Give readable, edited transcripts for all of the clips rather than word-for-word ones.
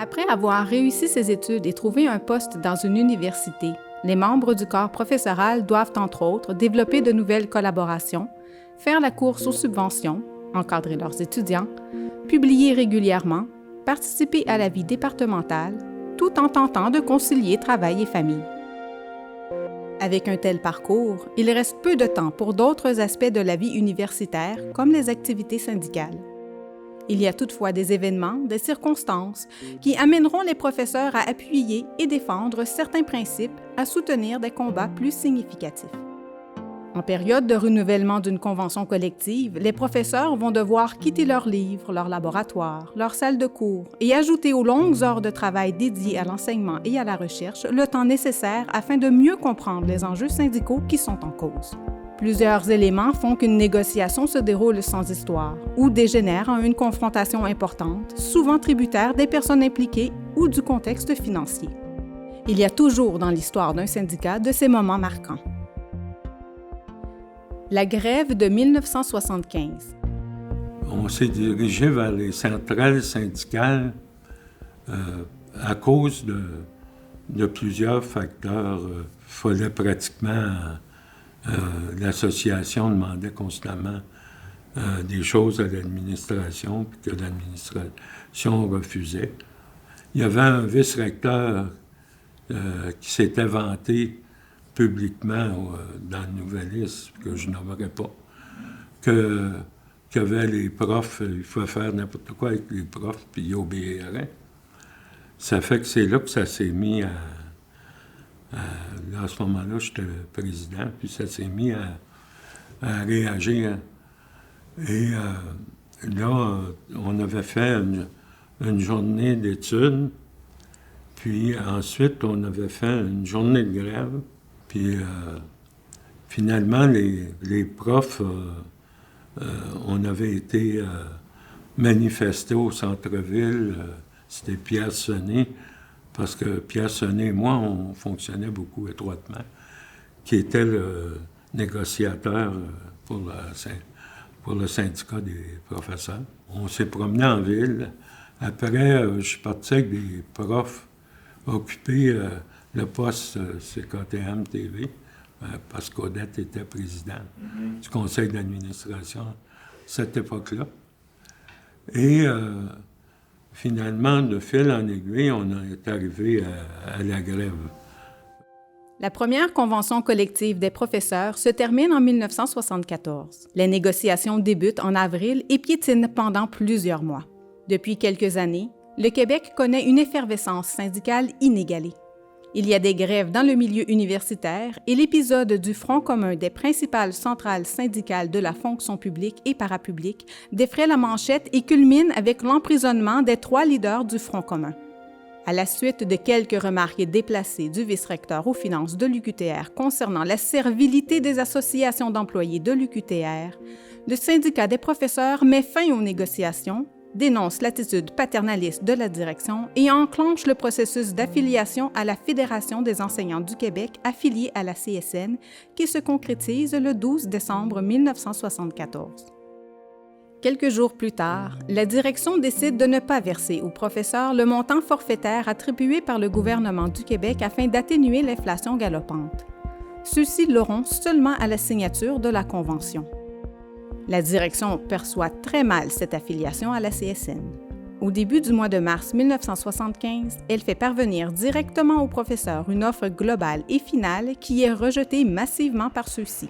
Après avoir réussi ses études et trouvé un poste dans une université, les membres du corps professoral doivent entre autres développer de nouvelles collaborations, faire la course aux subventions, encadrer leurs étudiants, publier régulièrement, participer à la vie départementale, tout en tentant de concilier travail et famille. Avec un tel parcours, il reste peu de temps pour d'autres aspects de la vie universitaire, comme les activités syndicales. Il y a toutefois des événements, des circonstances qui amèneront les professeurs à appuyer et défendre certains principes, à soutenir des combats plus significatifs. En période de renouvellement d'une convention collective, les professeurs vont devoir quitter leurs livres, leurs laboratoires, leurs salles de cours et ajouter aux longues heures de travail dédiées à l'enseignement et à la recherche le temps nécessaire afin de mieux comprendre les enjeux syndicaux qui sont en cause. Plusieurs éléments font qu'une négociation se déroule sans histoire ou dégénère en une confrontation importante, souvent tributaire des personnes impliquées ou du contexte financier. Il y a toujours dans l'histoire d'un syndicat de ces moments marquants. La grève de 1975. On s'est dirigé vers les centrales syndicales à cause de plusieurs facteurs. Il fallait pratiquement... l'association demandait constamment des choses à l'administration, puis que l'administration refusait. Il y avait un vice-recteur qui s'était vanté publiquement dans le Nouvelliste, que je nommerai pas, qu'il y avait les profs, il faut faire n'importe quoi avec les profs, puis ils obéiraient. Ça fait que c'est là que ça s'est mis à ce moment-là, j'étais président, puis ça s'est mis à réagir. Et là, on avait fait une journée d'études, puis ensuite, on avait fait une journée de grève, puis finalement, les profs, on avait été manifestés au centre-ville, c'était Pierre Sonnet, parce que Pierre Sonnet et moi, on fonctionnait beaucoup étroitement, qui était le négociateur pour le syndicat des professeurs. On s'est promené en ville. Après, je suis parti avec des profs occuper le poste CKTM TV, parce qu'Odette était présidente du conseil d'administration à cette époque-là. Et... finalement, de fil en aiguille, on est arrivé à la grève. La première convention collective des professeurs se termine en 1974. Les négociations débutent en avril et piétinent pendant plusieurs mois. Depuis quelques années, le Québec connaît une effervescence syndicale inégalée. Il y a des grèves dans le milieu universitaire et l'épisode du Front commun des principales centrales syndicales de la fonction publique et parapublique défraie la manchette et culmine avec l'emprisonnement des 3 leaders du Front commun. À la suite de quelques remarques déplacées du vice-recteur aux finances de l'UQTR concernant la servilité des associations d'employés de l'UQTR, le syndicat des professeurs met fin aux négociations, dénonce l'attitude paternaliste de la direction et enclenche le processus d'affiliation à la Fédération des enseignants du Québec affiliée à la CSN qui se concrétise le 12 décembre 1974. Quelques jours plus tard, la direction décide de ne pas verser aux professeurs le montant forfaitaire attribué par le gouvernement du Québec afin d'atténuer l'inflation galopante. Ceux-ci l'auront seulement à la signature de la Convention. La direction perçoit très mal cette affiliation à la CSN. Au début du mois de mars 1975, elle fait parvenir directement aux professeurs une offre globale et finale qui est rejetée massivement par ceux-ci.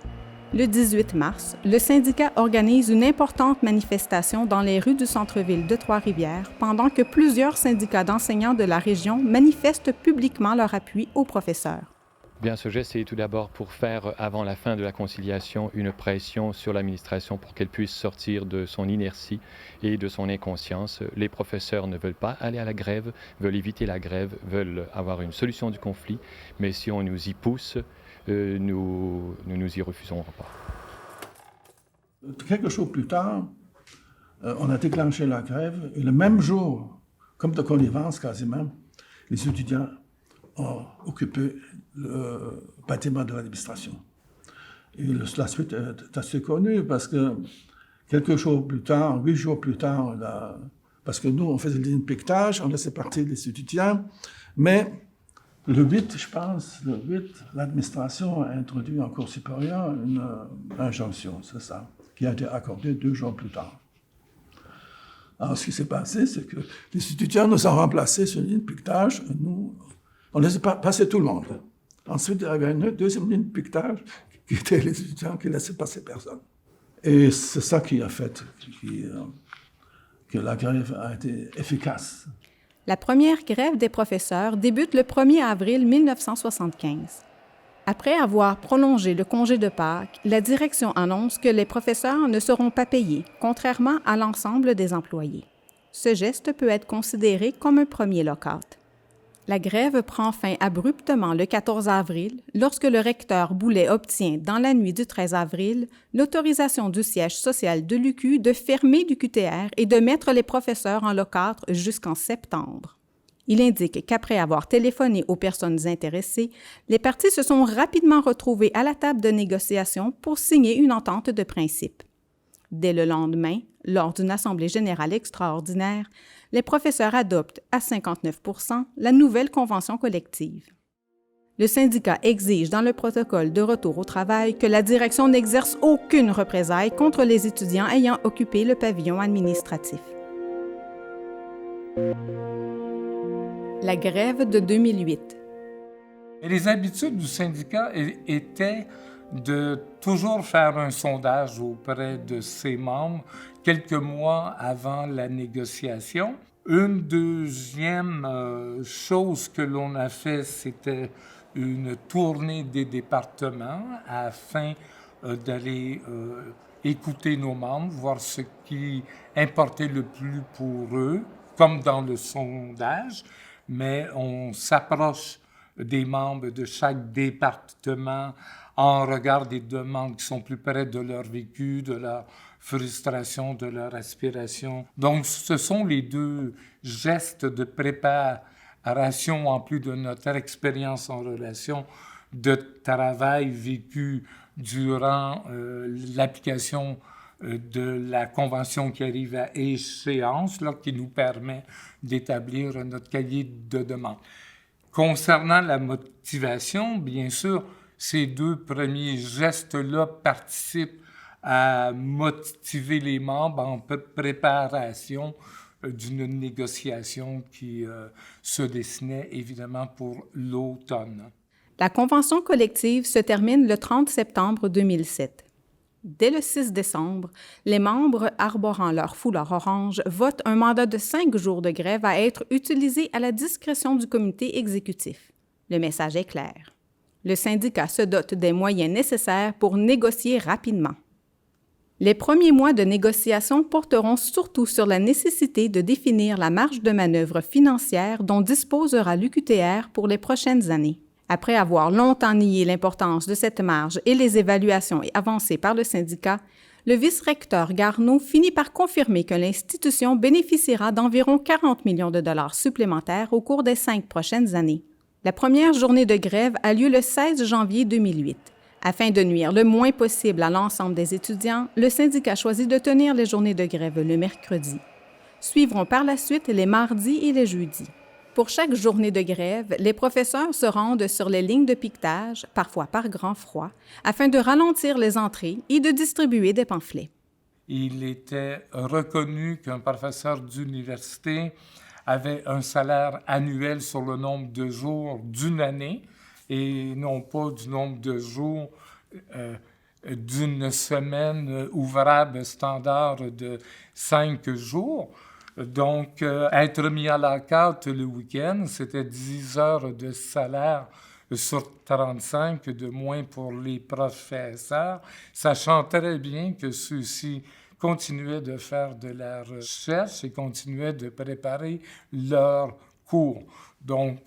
Le 18 mars, le syndicat organise une importante manifestation dans les rues du centre-ville de Trois-Rivières pendant que plusieurs syndicats d'enseignants de la région manifestent publiquement leur appui aux professeurs. Bien, ce geste est tout d'abord pour faire, avant la fin de la conciliation, une pression sur l'administration pour qu'elle puisse sortir de son inertie et de son inconscience. Les professeurs ne veulent pas aller à la grève, veulent éviter la grève, veulent avoir une solution du conflit, mais si on nous y pousse, nous y refuserons pas. Quelques jours plus tard, on a déclenché la grève et le même jour, comme de connivence quasiment, les étudiants ont occupé le bâtiment de l'administration. Et la suite est assez connue parce que quelques jours plus tard, 8 jours plus tard, parce que nous, on faisait le piquetage, on laissait partir les étudiants, mais le 8, je pense, l'administration a introduit en cours supérieur une injonction, c'est ça, qui a été accordée 2 jours plus tard. Alors, ce qui s'est passé, c'est que les étudiants nous ont remplacés sur une ligne de piquetage, et nous, on laissait passer tout le monde. Ensuite, il y avait une deuxième ligne de piquetage, qui était les étudiants qui laissaient passer personne. Et c'est ça qui a fait que la grève a été efficace. La première grève des professeurs débute le 1er avril 1975. Après avoir prolongé le congé de Pâques, la direction annonce que les professeurs ne seront pas payés, contrairement à l'ensemble des employés. Ce geste peut être considéré comme un premier lock-out. La grève prend fin abruptement le 14 avril lorsque le recteur Boulet obtient, dans la nuit du 13 avril, l'autorisation du siège social de l'UQ de fermer l'UQTR et de mettre les professeurs en lock-out jusqu'en septembre. Il indique qu'après avoir téléphoné aux personnes intéressées, les parties se sont rapidement retrouvées à la table de négociation pour signer une entente de principe. Dès le lendemain, lors d'une assemblée générale extraordinaire, les professeurs adoptent à 59 % la nouvelle convention collective. Le syndicat exige dans le protocole de retour au travail que la direction n'exerce aucune représaille contre les étudiants ayant occupé le pavillon administratif. La grève de 2008. Et les habitudes du syndicat étaient de toujours faire un sondage auprès de ses membres quelques mois avant la négociation. Une deuxième chose que l'on a fait, c'était une tournée des départements afin d'aller écouter nos membres, voir ce qui importait le plus pour eux, comme dans le sondage, mais on s'approche des membres de chaque département en regard des demandes qui sont plus près de leur vécu, de leur frustration, de leur aspiration. Donc, ce sont les 2 gestes de préparation, en plus de notre expérience en relation de travail vécu durant l'application de la convention qui arrive à échéance, là, qui nous permet d'établir notre cahier de demande. Concernant la motivation, bien sûr, ces 2 premiers gestes-là participent à motiver les membres en préparation d'une négociation qui se dessinait évidemment pour l'automne. La convention collective se termine le 30 septembre 2007. Dès le 6 décembre, les membres arborant leur foulard orange votent un mandat de 5 jours de grève à être utilisé à la discrétion du comité exécutif. Le message est clair. Le syndicat se dote des moyens nécessaires pour négocier rapidement. Les premiers mois de négociation porteront surtout sur la nécessité de définir la marge de manœuvre financière dont disposera l'UQTR pour les prochaines années. Après avoir longtemps nié l'importance de cette marge et les évaluations avancées par le syndicat, le vice-recteur Garneau finit par confirmer que l'institution bénéficiera d'environ 40 millions de dollars supplémentaires au cours des 5 prochaines années. La première journée de grève a lieu le 16 janvier 2008. Afin de nuire le moins possible à l'ensemble des étudiants, le syndicat choisit de tenir les journées de grève le mercredi. Suivront par la suite les mardis et les jeudis. Pour chaque journée de grève, les professeurs se rendent sur les lignes de piquetage, parfois par grand froid, afin de ralentir les entrées et de distribuer des pamphlets. Il était reconnu qu'un professeur d'université avait un salaire annuel sur le nombre de jours d'une année et non pas du nombre de jours d'une semaine ouvrable standard de 5 jours. Donc, être mis à la carte le week-end, c'était 10 heures de salaire sur 35 de moins pour les professeurs, sachant très bien que ceux-ci continuaient de faire de la recherche et continuaient de préparer leurs cours. Donc,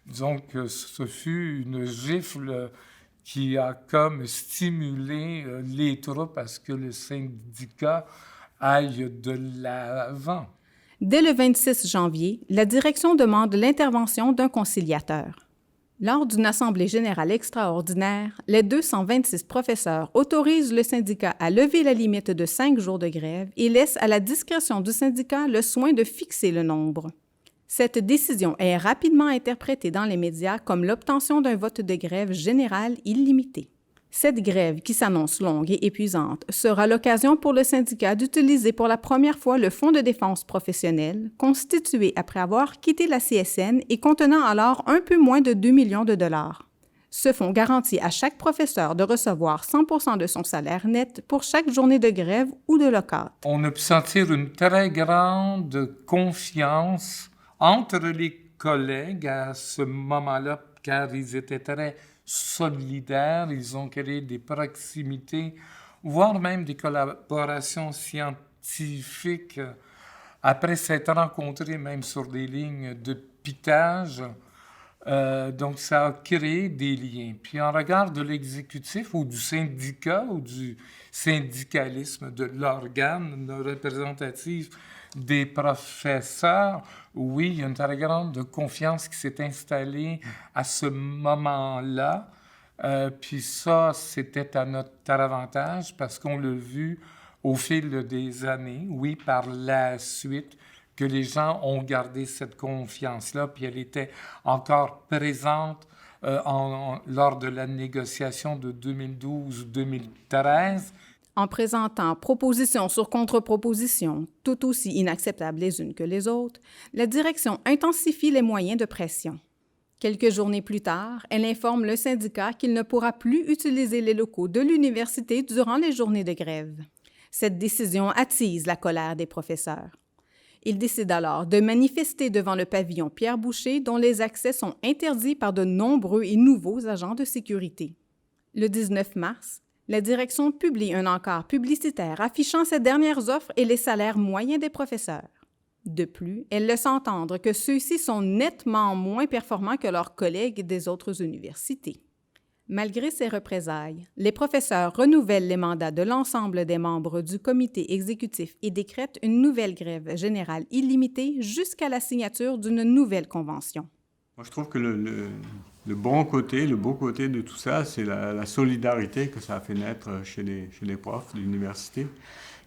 disons que ce fut une gifle qui a comme stimulé les troupes à ce que le syndicat aille de l'avant. Dès le 26 janvier, la direction demande l'intervention d'un conciliateur. Lors d'une assemblée générale extraordinaire, les 226 professeurs autorisent le syndicat à lever la limite de 5 jours de grève et laissent à la discrétion du syndicat le soin de fixer le nombre. Cette décision est rapidement interprétée dans les médias comme l'obtention d'un vote de grève général illimité. Cette grève, qui s'annonce longue et épuisante, sera l'occasion pour le syndicat d'utiliser pour la première fois le Fonds de défense professionnelle, constitué après avoir quitté la CSN et contenant alors un peu moins de 2 millions de dollars. Ce fonds garantit à chaque professeur de recevoir 100% de son salaire net pour chaque journée de grève ou de lockout. On a pu sentir une très grande confiance entre les collègues à ce moment-là, car ils étaient très solidaires, ils ont créé des proximités, voire même des collaborations scientifiques après s'être rencontrés même sur des lignes de piquage. Donc, ça a créé des liens. Puis, en regard de l'exécutif ou du syndicat ou du syndicalisme de l'organe représentatif des professeurs, oui, il y a une très grande confiance qui s'est installée à ce moment-là. Puis ça, c'était à notre avantage parce qu'on l'a vu au fil des années, oui, par la suite, que les gens ont gardé cette confiance-là, puis elle était encore présente lors de la négociation de 2012-2013. En présentant proposition sur contre-proposition, tout aussi inacceptables les unes que les autres, la direction intensifie les moyens de pression. Quelques journées plus tard, elle informe le syndicat qu'il ne pourra plus utiliser les locaux de l'université durant les journées de grève. Cette décision attise la colère des professeurs. Ils décident alors de manifester devant le pavillon Pierre-Boucher, dont les accès sont interdits par de nombreux et nouveaux agents de sécurité. Le 19 mars, la direction publie un encart publicitaire affichant ses dernières offres et les salaires moyens des professeurs. De plus, elle laisse entendre que ceux-ci sont nettement moins performants que leurs collègues des autres universités. Malgré ces représailles, les professeurs renouvellent les mandats de l'ensemble des membres du comité exécutif et décrètent une nouvelle grève générale illimitée jusqu'à la signature d'une nouvelle convention. Moi, je trouve que le bon côté, le beau côté de tout ça, c'est la solidarité que ça a fait naître chez les profs de l'université,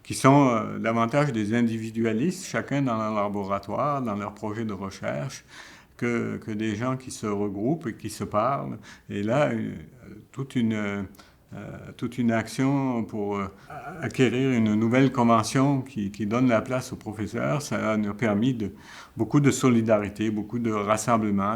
qui sont davantage des individualistes, chacun dans leur laboratoire, dans leur projet de recherche, que des gens qui se regroupent et qui se parlent. Et là, toute une action pour acquérir une nouvelle convention qui donne la place aux professeurs, ça nous a permis beaucoup de solidarité, beaucoup de rassemblement.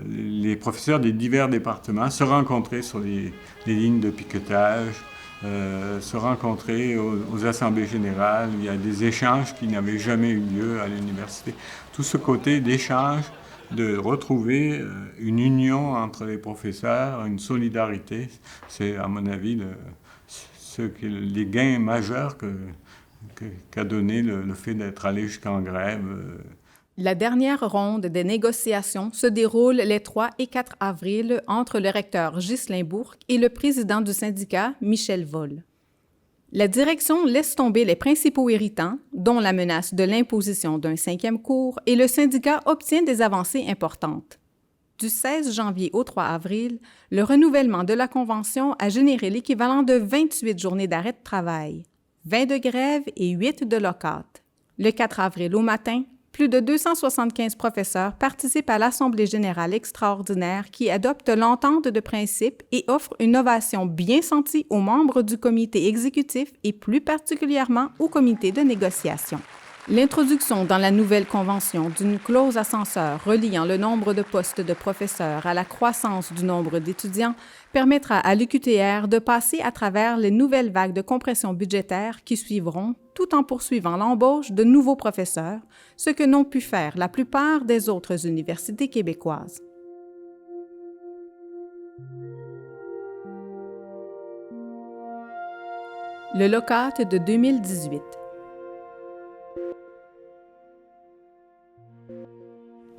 Les professeurs des divers départements se rencontraient sur les lignes de piquetage, se rencontrer aux assemblées générales. Il y a des échanges qui n'avaient jamais eu lieu à l'université. Tout ce côté d'échange, de retrouver une union entre les professeurs, une solidarité, c'est à mon avis les gains majeurs qu'a donné le fait d'être allé jusqu'en grève. La dernière ronde des négociations se déroule les 3 et 4 avril entre le recteur Ghislain Bourque et le président du syndicat, Michel Vol. La direction laisse tomber les principaux irritants, dont la menace de l'imposition d'un 5e cours, et le syndicat obtient des avancées importantes. Du 16 janvier au 3 avril, le renouvellement de la convention a généré l'équivalent de 28 journées d'arrêt de travail, 20 de grève et 8 de lockout. Le 4 avril au matin, plus de 275 professeurs participent à l'Assemblée générale extraordinaire qui adopte l'entente de principe et offre une ovation bien sentie aux membres du comité exécutif et plus particulièrement au comité de négociation. L'introduction dans la nouvelle convention d'une clause ascenseur reliant le nombre de postes de professeurs à la croissance du nombre d'étudiants permettra à l'UQTR de passer à travers les nouvelles vagues de compression budgétaire qui suivront, tout en poursuivant l'embauche de nouveaux professeurs, ce que n'ont pu faire la plupart des autres universités québécoises. Le lockout de 2018.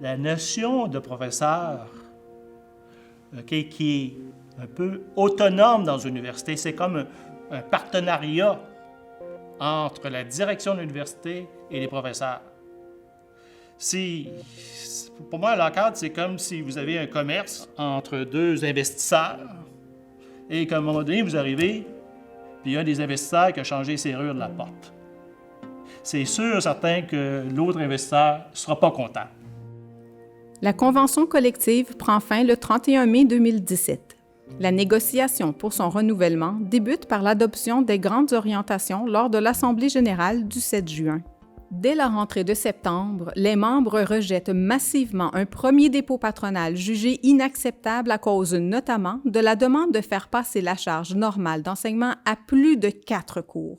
La notion de professeur, qui est un peu autonome dans une université, c'est comme un partenariat entre la direction de l'université et les professeurs. Pour moi, un lock-out, c'est comme si vous avez un commerce entre deux investisseurs et qu'à un moment donné, vous arrivez, puis il y a un des investisseurs qui a changé les serrures de la porte. C'est sûr, certain que l'autre investisseur ne sera pas content. La convention collective prend fin le 31 mai 2017. La négociation pour son renouvellement débute par l'adoption des grandes orientations lors de l'Assemblée générale du 7 juin. Dès la rentrée de septembre, les membres rejettent massivement un premier dépôt patronal jugé inacceptable à cause notamment de la demande de faire passer la charge normale d'enseignement à plus de 4 cours.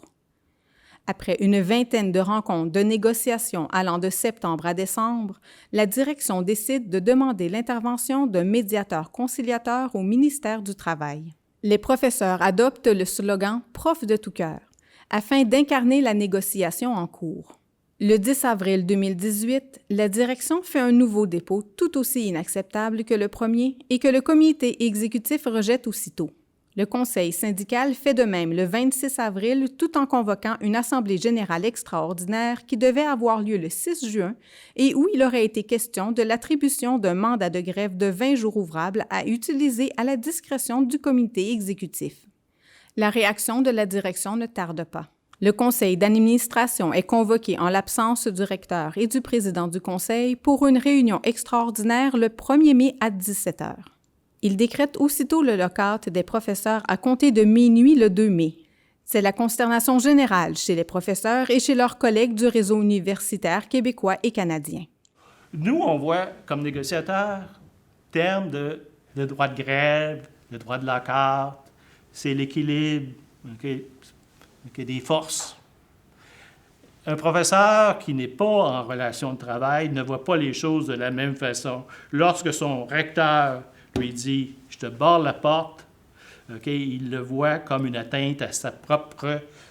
Après une vingtaine de rencontres de négociations allant de septembre à décembre, la direction décide de demander l'intervention d'un médiateur conciliateur au ministère du Travail. Les professeurs adoptent le slogan « Prof de tout cœur » afin d'incarner la négociation en cours. Le 10 avril 2018, la direction fait un nouveau dépôt tout aussi inacceptable que le premier et que le comité exécutif rejette aussitôt. Le conseil syndical fait de même le 26 avril tout en convoquant une assemblée générale extraordinaire qui devait avoir lieu le 6 juin et où il aurait été question de l'attribution d'un mandat de grève de 20 jours ouvrables à utiliser à la discrétion du comité exécutif. La réaction de la direction ne tarde pas. Le conseil d'administration est convoqué en l'absence du recteur et du président du conseil pour une réunion extraordinaire le 1er mai à 17 h. Il décrète aussitôt le lock-out des professeurs à compter de minuit le 2 mai. C'est la consternation générale chez les professeurs et chez leurs collègues du réseau universitaire québécois et canadien. Nous, on voit comme négociateurs, termes de droit de grève, de droit de lock-out, c'est l'équilibre des forces. Un professeur qui n'est pas en relation de travail ne voit pas les choses de la même façon. Lorsque son recteur lui dit « je te barre la porte », il le voit comme une atteinte à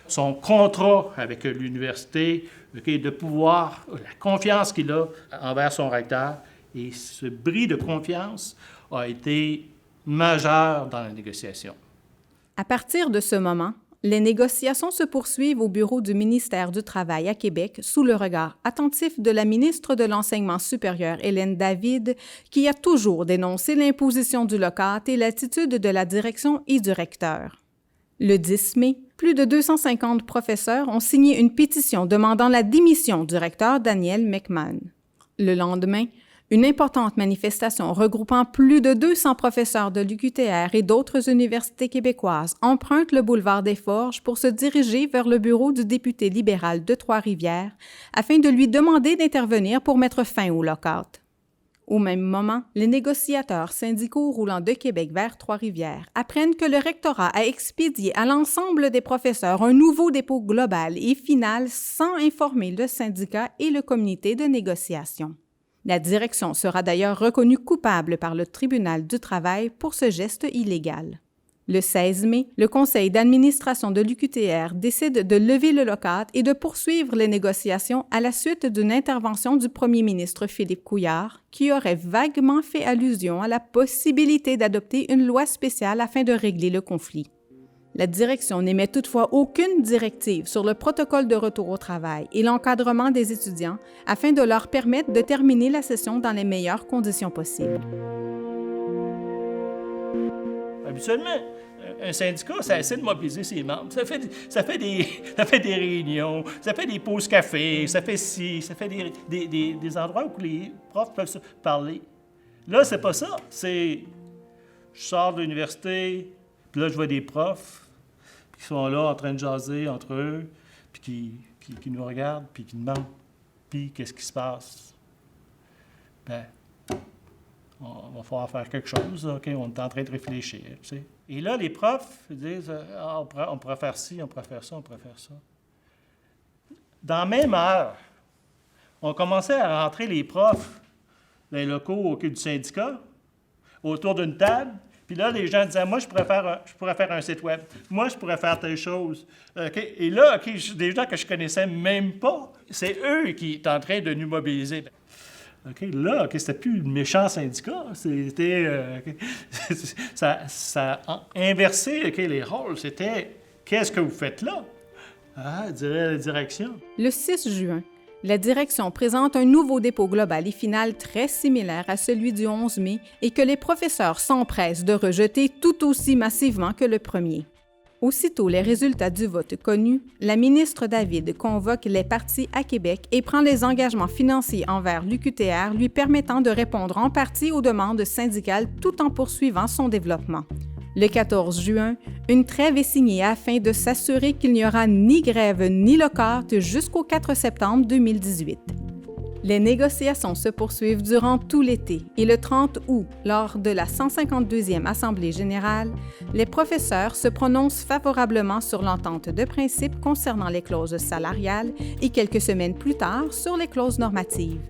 son contrat avec l'université, de pouvoir, la confiance qu'il a envers son recteur. Et ce bris de confiance a été majeur dans la négociation. À partir de ce moment, les négociations se poursuivent au bureau du ministère du Travail à Québec sous le regard attentif de la ministre de l'Enseignement supérieur, Hélène David, qui a toujours dénoncé l'imposition du lock-out et l'attitude de la direction et du recteur. Le 10 mai, plus de 250 professeurs ont signé une pétition demandant la démission du recteur Daniel McMahon. Le lendemain, une importante manifestation regroupant plus de 200 professeurs de l'UQTR et d'autres universités québécoises emprunte le boulevard des Forges pour se diriger vers le bureau du député libéral de Trois-Rivières afin de lui demander d'intervenir pour mettre fin au lock-out. Au même moment, les négociateurs syndicaux roulant de Québec vers Trois-Rivières apprennent que le rectorat a expédié à l'ensemble des professeurs un nouveau dépôt global et final sans informer le syndicat et le comité de négociation. La direction sera d'ailleurs reconnue coupable par le tribunal du travail pour ce geste illégal. Le 16 mai, le conseil d'administration de l'UQTR décide de lever le lock-out et de poursuivre les négociations à la suite d'une intervention du premier ministre Philippe Couillard, qui aurait vaguement fait allusion à la possibilité d'adopter une loi spéciale afin de régler le conflit. La direction n'émet toutefois aucune directive sur le protocole de retour au travail et l'encadrement des étudiants afin de leur permettre de terminer la session dans les meilleures conditions possibles. Habituellement, un syndicat, ça essaie de mobiliser ses membres. Ça fait des réunions, ça fait des pauses café, ça fait des endroits où les profs peuvent se parler. Là, c'est pas ça. Je sors de l'université, puis là, je vois des profs qui sont là en train de jaser entre eux, puis qui nous regardent, puis qui demandent « Puis, qu'est-ce qui se passe? » Ben, on va falloir faire quelque chose, OK? On est en train de réfléchir, tu sais. Et là, les profs disent « on pourrait faire ci, on pourrait faire ça, on pourrait faire ça. » Dans la même heure, on commençait à rentrer les profs dans les locaux du syndicat, autour d'une table. Puis là, les gens disaient, moi, je pourrais faire un site web. Moi, je pourrais faire telle chose. Et là, des gens que je connaissais même pas, c'est eux qui étaient en train de nous mobiliser. Là, c'était plus le méchant syndicat. C'était... ça a inversé les rôles. C'était, qu'est-ce que vous faites là? Dirait la direction. Le 6 juin, La direction présente un nouveau dépôt global et final très similaire à celui du 11 mai et que les professeurs s'empressent de rejeter tout aussi massivement que le premier. Aussitôt les résultats du vote connus, la ministre David convoque les partis à Québec et prend les engagements financiers envers l'UQTR lui permettant de répondre en partie aux demandes syndicales tout en poursuivant son développement. Le 14 juin, une trêve est signée afin de s'assurer qu'il n'y aura ni grève ni lockout jusqu'au 4 septembre 2018. Les négociations se poursuivent durant tout l'été et le 30 août, lors de la 152e Assemblée générale, les professeurs se prononcent favorablement sur l'entente de principe concernant les clauses salariales et quelques semaines plus tard sur les clauses normatives.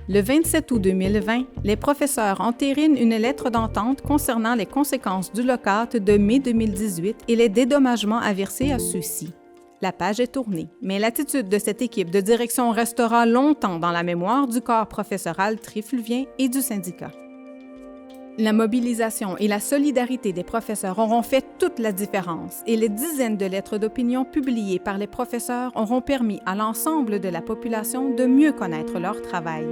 Le 27 août 2020, les professeurs entérinent une lettre d'entente concernant les conséquences du lockout de mai 2018 et les dédommagements à verser à ceux-ci. La page est tournée, mais l'attitude de cette équipe de direction restera longtemps dans la mémoire du corps professoral trifluvien et du syndicat. La mobilisation et la solidarité des professeurs auront fait toute la différence et les dizaines de lettres d'opinion publiées par les professeurs auront permis à l'ensemble de la population de mieux connaître leur travail.